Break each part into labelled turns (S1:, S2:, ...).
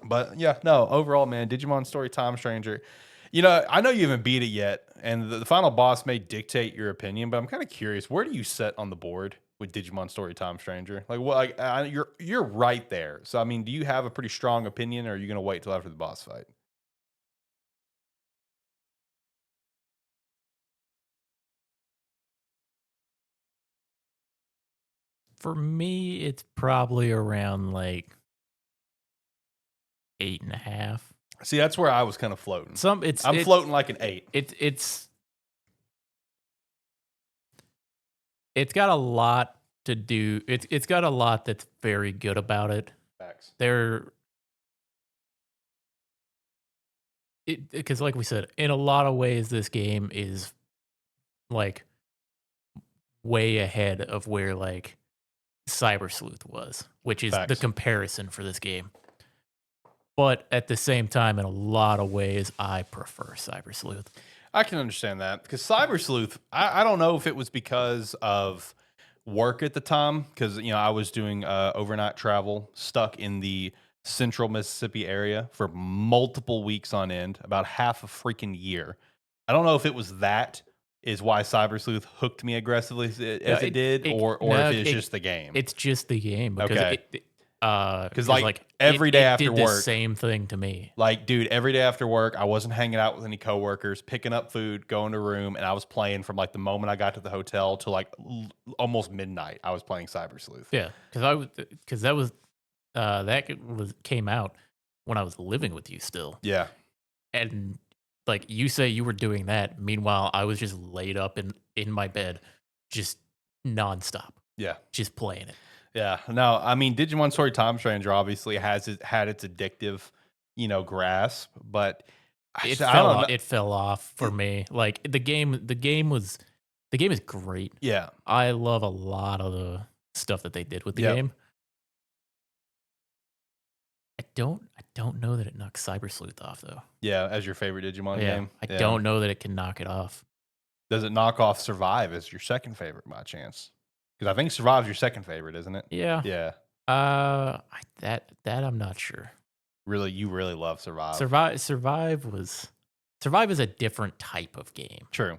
S1: But yeah, no, overall, man, Digimon Story Time Stranger. You know, I know you haven't beat it yet, and the final boss may dictate your opinion, but I'm kind of curious, where do you set on the board with Digimon Story Time Stranger? Like, what? Like, you're right there. So, I mean, do you have a pretty strong opinion, or are you gonna wait till after the boss fight?
S2: For me, it's probably around like 8.5.
S1: See, that's where I was kind of floating.
S2: Some it's
S1: I'm
S2: it
S1: floating like an 8.
S2: it's it's got a lot to do. It's got a lot that's very good about it.
S1: Facts.
S2: There, because like we said, in a lot of ways, this game is like way ahead of where like Cyber Sleuth was, which is the
S1: Facts.
S2: comparison for this game. But at the same time, in a lot of ways, I prefer Cyber Sleuth.
S1: I can understand that because Cyber Sleuth, I don't know if it was because of work at the time, because I was doing overnight travel, stuck in the central Mississippi area for multiple weeks on end, about half a freaking year. I don't know if it was that is why Cyber Sleuth hooked me aggressively as it did, or
S2: no,
S1: if it's just the game.
S2: It's just the game because
S1: Okay.
S2: because
S1: like, every day after
S2: it did
S1: work,
S2: the same thing to me.
S1: like, dude, every day after work, I wasn't hanging out with any coworkers, picking up food, going to room, and I was playing from like the moment I got to the hotel to like almost midnight. I was playing Cyber Sleuth.
S2: Yeah, because that was came out when I was living with you still,
S1: Yeah,
S2: and like you say you were doing that. Meanwhile, I was just laid up in my bed, just nonstop,
S1: yeah,
S2: just playing it.
S1: yeah. No, I mean, Digimon Story Time Stranger obviously had its addictive, grasp, but I don't know.
S2: It fell off for me. Like the game is great.
S1: Yeah,
S2: I love a lot of the stuff that they did with the
S1: yeah,
S2: game. I don't know that it knocks Cyber Sleuth off though.
S1: yeah. As your favorite Digimon
S2: Yeah,
S1: game,
S2: I
S1: yeah.
S2: don't know that it can knock it off.
S1: Does it knock off Survive as your second favorite by chance? Because I think Survive's your second favorite, isn't it?
S2: Yeah.
S1: Yeah.
S2: That I'm not sure.
S1: Really, you really love Survive.
S2: Survive is a different type of game.
S1: True.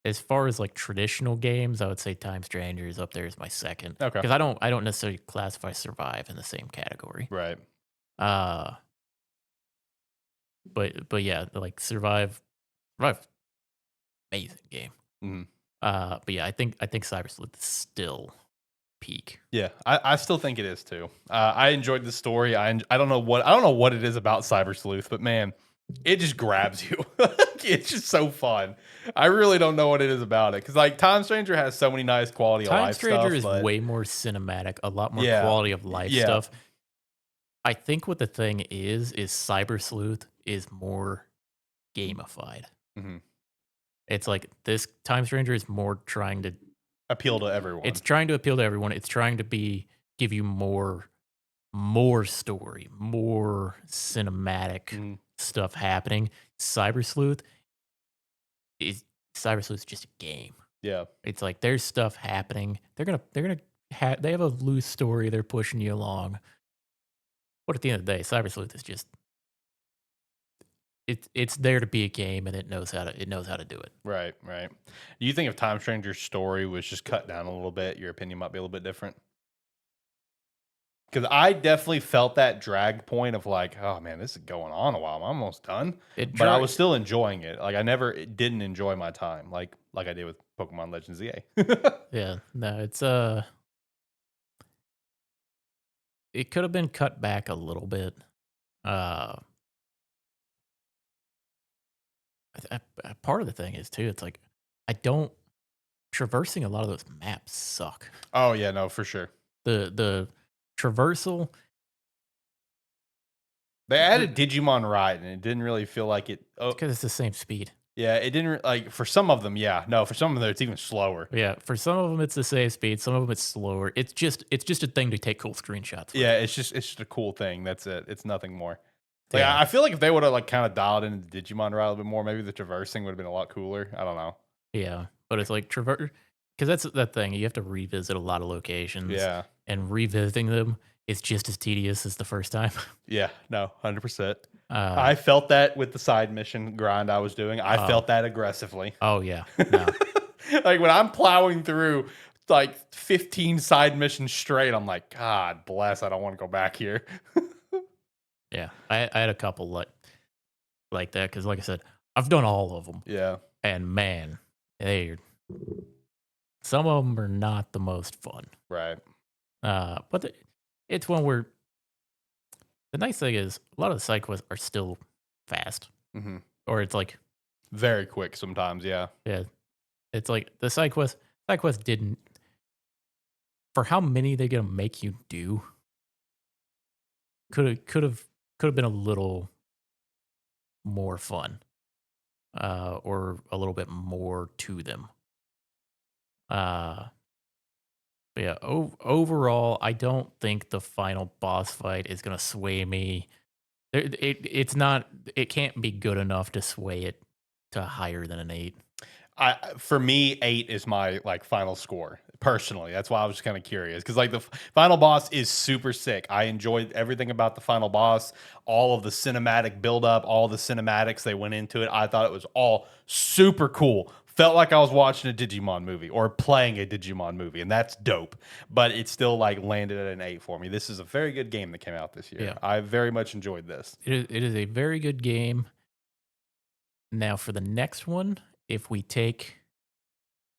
S2: As far as like traditional games, I would say Time Stranger is up there as my second.
S1: Okay.
S2: Because I don't necessarily classify Survive in the same category.
S1: Right.
S2: But yeah, like Survive, amazing game.
S1: Mhm.
S2: But yeah, I think Cyber Sleuth is still peak.
S1: Yeah, I still think it is too. I enjoyed the story. I don't know what it is about Cyber Sleuth, but man, it just grabs you. It's just so fun. I really don't know what it is about it because like Time Stranger has so many nice quality of
S2: Time
S1: life
S2: Stranger
S1: stuff,
S2: is way more cinematic, a lot more
S1: Yeah.
S2: quality of life
S1: Yeah.
S2: stuff. I think what the thing is Cyber Sleuth is more gamified.
S1: Mhm.
S2: It's like this Time Stranger is more trying to
S1: Appeal to everyone.
S2: it's trying to appeal to everyone. It's trying to give you more story, more cinematic
S1: Mhm.
S2: stuff happening. Cyber Sleuth is just a game.
S1: Yeah.
S2: It's like there's stuff happening. They have a loose story. They're pushing you along. But at the end of the day, Cyber Sleuth is just it's there to be a game, and it knows how to do it.
S1: Right. Right. Do you think if Time Stranger's story was just cut down a little bit, your opinion might be a little bit different? Because I definitely felt that drag point of like, oh man, this is going on a while. I'm almost done, but I was still enjoying it. Like I never didn't enjoy my time, like I did with Pokemon Legends ZA.
S2: Yeah, no, it's it could have been cut back a little bit. Uh, Part of the thing is too. It's like I don't traversing a lot of those maps suck.
S1: Oh yeah, no, for sure.
S2: The traversal.
S1: They added Digimon Ride, and it didn't really feel like it. Oh,
S2: Because it's the same speed.
S1: yeah, it didn't like for some of them. Yeah, no, for some of them it's even slower.
S2: Yeah, for some of them it's the same speed. Some of them it's slower. It's just a thing to take cool screenshots.
S1: Yeah, it's just a cool thing. That's it. It's nothing more. Like
S2: Yeah.
S1: I feel like if they would have like kind of dialed into the Digimon Ride a little bit more, maybe the traversing would have been a lot cooler. I don't know.
S2: Yeah, but it's like traverse because that's that thing. You have to revisit a lot of locations.
S1: Yeah.
S2: And revisiting them it's just as tedious as the first time.
S1: Yeah, no, 100%.
S2: Uh,
S1: I felt that with the side mission grind I was doing. I
S2: oh,
S1: felt that aggressively.
S2: oh yeah, no,
S1: Like when I'm plowing through like 15 side missions straight, I'm like, God bless, I don't want to go back here.
S2: yeah. I had a couple like that because, like I said, I've done all of them,
S1: Yeah,
S2: and man, they some of them are not the most fun.
S1: right.
S2: But it's one where the nice thing is a lot of the side quests are still fast,
S1: Hmm.
S2: or it's like
S1: Very quick sometimes. Yeah,
S2: yeah, it's like the side quest didn't for how many they're gonna make you do could have been a little more fun, or a little bit more to them. Uh, but yeah, overall, I don't think the final boss fight is gonna sway me. It's not. It can't be good enough to sway it to higher than an 8.
S1: for me, 8 is my like final score personally. That's why I was just kind of curious because like the final boss is super sick. I enjoyed everything about the final boss, all of the cinematic buildup, all the cinematics they went into it. I thought it was all super cool. Felt like I was watching a Digimon movie or playing a Digimon movie, and that's dope. But it still like landed at an 8 for me. This is a very good game that came out this year.
S2: Yeah,
S1: I very much enjoyed this.
S2: it is a very good game. Now for the next one, if we take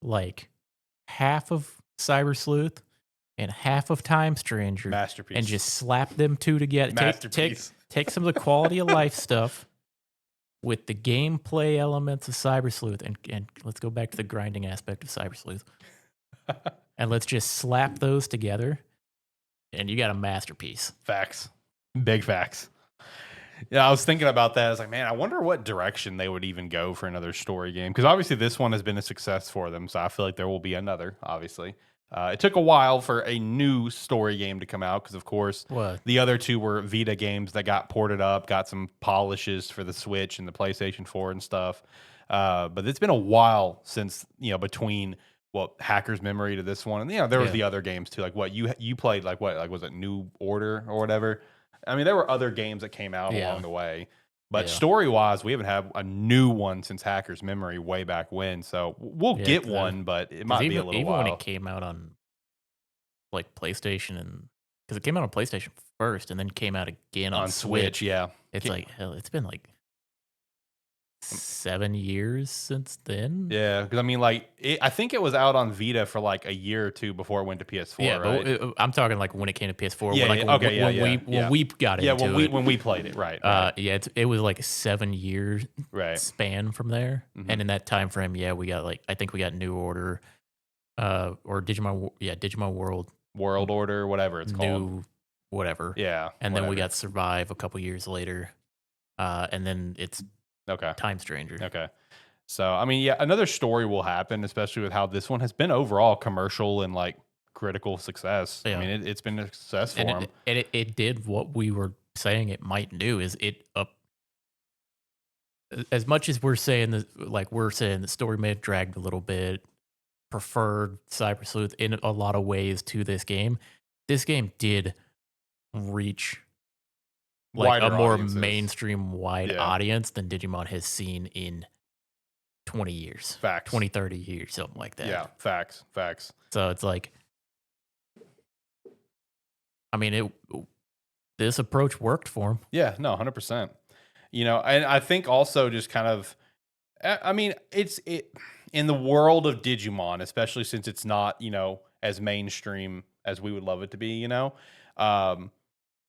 S2: like half of Cyber Sleuth and half of Time Stranger and
S1: Masterpiece.
S2: just slap them two together,
S1: Masterpiece.
S2: take some of the quality of life stuff with the gameplay elements of Cyber Sleuth, and let's go back to the grinding aspect of Cyber Sleuth, and let's just slap those together, and you got a masterpiece.
S1: Facts. Big facts. Yeah, I was thinking about that. I was like, man, I wonder what direction they would even go for another story game. Because obviously this one has been a success for them. So I feel like there will be another, obviously. It took a while for a new story game to come out because, of course,
S2: What?
S1: the other two were Vita games that got ported up, got some polishes for the Switch and the PlayStation 4 and stuff. But it's been a while since, between what Hacker's Memory to this one. And, there was
S2: Yeah.
S1: the other games too. Like what you played, like what, like was it New Order or whatever? I mean, there were other games that came out
S2: Yeah.
S1: along the way, but
S2: Yeah.
S1: story wise, we haven't had a new one since Hacker's Memory way back when. So we'll
S2: Yeah,
S1: get
S2: 'cause
S1: one, but it
S2: 'cause
S1: might be a
S2: even
S1: little
S2: even when
S1: while
S2: it came out on like PlayStation, and because it came out on PlayStation first and then came out again on
S1: on Switch.
S2: Switch.
S1: Yeah,
S2: It's like hell. It's been like 7 years since then.
S1: yeah. Because I mean, like, I think it was out on Vita for like a year or two before it went to PS4.
S2: Yeah,
S1: Right?
S2: but I'm talking like when it came to PS4.
S1: Yeah.
S2: Like
S1: Yeah, okay. Yeah.
S2: when
S1: Yeah.
S2: when we got
S1: Yeah.
S2: into
S1: When we
S2: it.
S1: when we played it. Right. Right.
S2: Yeah, it was like a 7 year
S1: Right.
S2: span from there,
S1: Mhm.
S2: and in that time frame, yeah, we got like I think we got New Order, or Digimon World,
S1: World Order, whatever it's called.
S2: New whatever,
S1: Yeah.
S2: and then we
S1: whatever.
S2: got Survive a couple years later, and then it's
S1: Okay.
S2: Time Stranger.
S1: Okay. So, I mean, yeah, another story will happen, especially with how this one has been overall commercial and like critical success. I
S2: Yeah.
S1: mean, it's been a success for
S2: And
S1: them.
S2: it did what we were saying it might do. Is it up as much as we're saying that, like we're saying the story may have dragged a little bit, preferred Cyber Sleuth in a lot of ways to this game. This game did reach like a
S1: Wider
S2: more
S1: audiences.
S2: mainstream wide
S1: Yeah.
S2: audience than Digimon has seen in 20 years,
S1: Facts.
S2: 20, 30 years, something like that.
S1: Yeah, facts, facts.
S2: So it's like, I mean, this approach worked for him.
S1: Yeah, no, 100%. And I think also just kind of, I mean, it in the world of Digimon, especially since it's not, as mainstream as we would love it to be, um,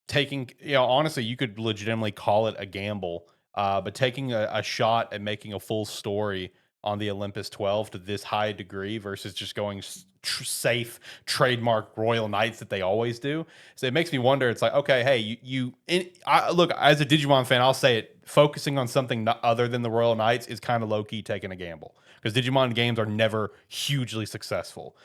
S1: taking, honestly, you could legitimately call it a gamble, but taking a shot at making a full story on the Olympus 12 to this high degree versus just going safe trademark Royal Knights that they always do. So it makes me wonder. It's like, okay, hey, look, as a Digimon fan, I'll say it. Focusing on something other than the Royal Knights is kind of low key taking a gamble because Digimon games are never hugely successful.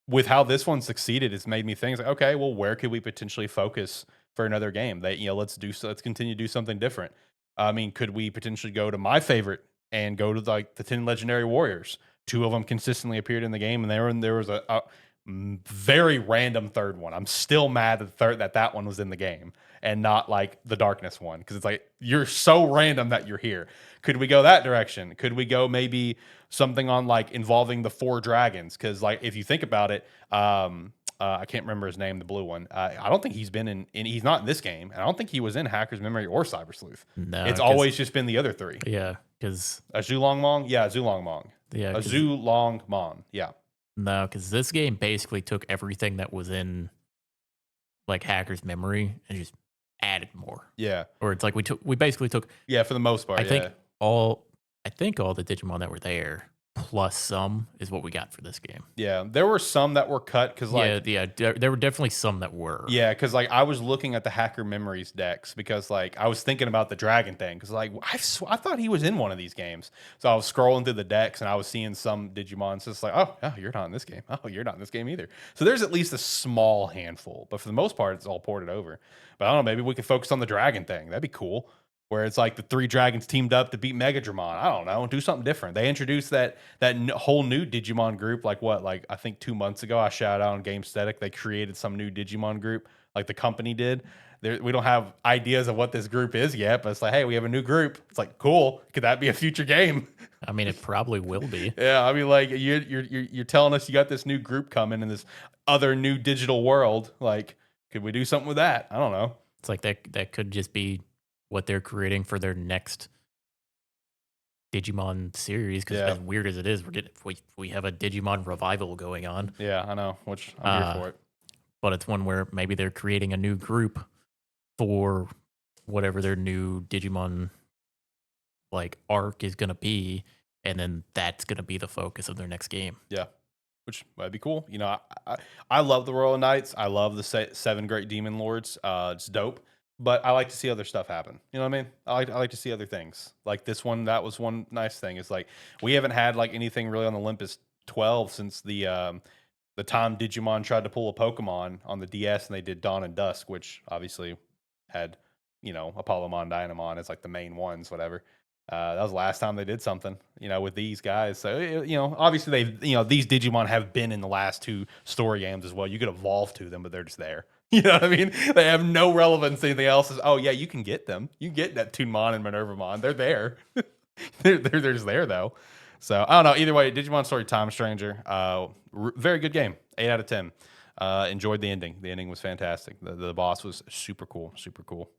S1: With how this one succeeded, it's made me think, it's like, okay, well, where could we potentially focus for another game? That let's continue to do something different. I mean, could we potentially go to my favorite and go to like the 10 Legendary Warriors? Two of them consistently appeared in the game, and there was a very random third one. I'm still mad that one was in the game and not like the darkness one, because it's like you're so random that you're here. Could we go that direction? Could we go maybe something on like involving the four dragons? Because like if you think about it, I can't remember his name, the blue one. I don't think he's been he's not in this game, and I don't think he was in Hacker's Memory or Cyber Sleuth.
S2: No,
S1: It's always just been the other three.
S2: yeah, because
S1: A Zulong Mong, yeah, Zulong Mong,
S2: yeah,
S1: a Zulong Mon, yeah.
S2: no, because this game basically took everything that was in like Hacker's Memory and just added more.
S1: Yeah.
S2: Or it's like we basically took
S1: Yeah, for the most part.
S2: I
S1: yeah.
S2: think all the Digimon that were there plus some is what we got for this game.
S1: Yeah. There were some that were cut because like
S2: there were definitely some that were.
S1: yeah, because like I was looking at the Hacker Memories decks because like I was thinking about the dragon thing because like I thought he was in one of these games. So I was scrolling through the decks and I was seeing some Digimon. So it's like, oh, you're not in this game. Oh, you're not in this game either. So there's at least a small handful, but for the most part, it's all ported over. But I don't know, maybe we could focus on the dragon thing. That'd be cool. Where it's like the three dragons teamed up to beat Megadramon. I don't know, do something different. They introduced that whole new Digimon group, like what, like I think 2 months ago. I shout out on Gamesthetic. They created some new Digimon group, like the company did. We don't have ideas of what this group is yet, but it's like, hey, we have a new group. It's like, cool. Could that be a future game?
S2: I mean, it probably will be.
S1: Yeah, I mean, like you're telling us you got this new group coming in this other new digital world. Like, could we do something with that? I don't know.
S2: It's like that could just be what they're creating for their next Digimon series. Because
S1: Yeah.
S2: as weird as it is, we have a Digimon revival going on.
S1: Yeah, I know. Which I'm here for it.
S2: But it's one where maybe they're creating a new group for whatever their new Digimon like arc is gonna be, and then that's gonna be the focus of their next game.
S1: Yeah, which might be cool. You know, I love the Royal Knights. I love the seven great demon lords. It's dope. But I like to see other stuff happen. You know what I mean? I like to see other things. Like this one, that was one nice thing. Is like we haven't had like anything really on Olympus 12 since the time Digimon tried to pull a Pokemon on the DS and they did Dawn and Dusk, which obviously had, you know, Apollomon, Dynamon as like the main ones, whatever. That was the last time they did something, you know, with these guys. So, you know, obviously these Digimon have been in the last two story games as well. You could evolve to them, but they're just there. You know what I mean? They have no relevance to anything else. Oh yeah, you can get them. You can get Neptunemon and Minervamon. They're there. they're just there though. So I don't know. Either way, Digimon Story Time Stranger. Very good game. 8 out of 10. Enjoyed the ending. The ending was fantastic. The boss was super cool. Super cool.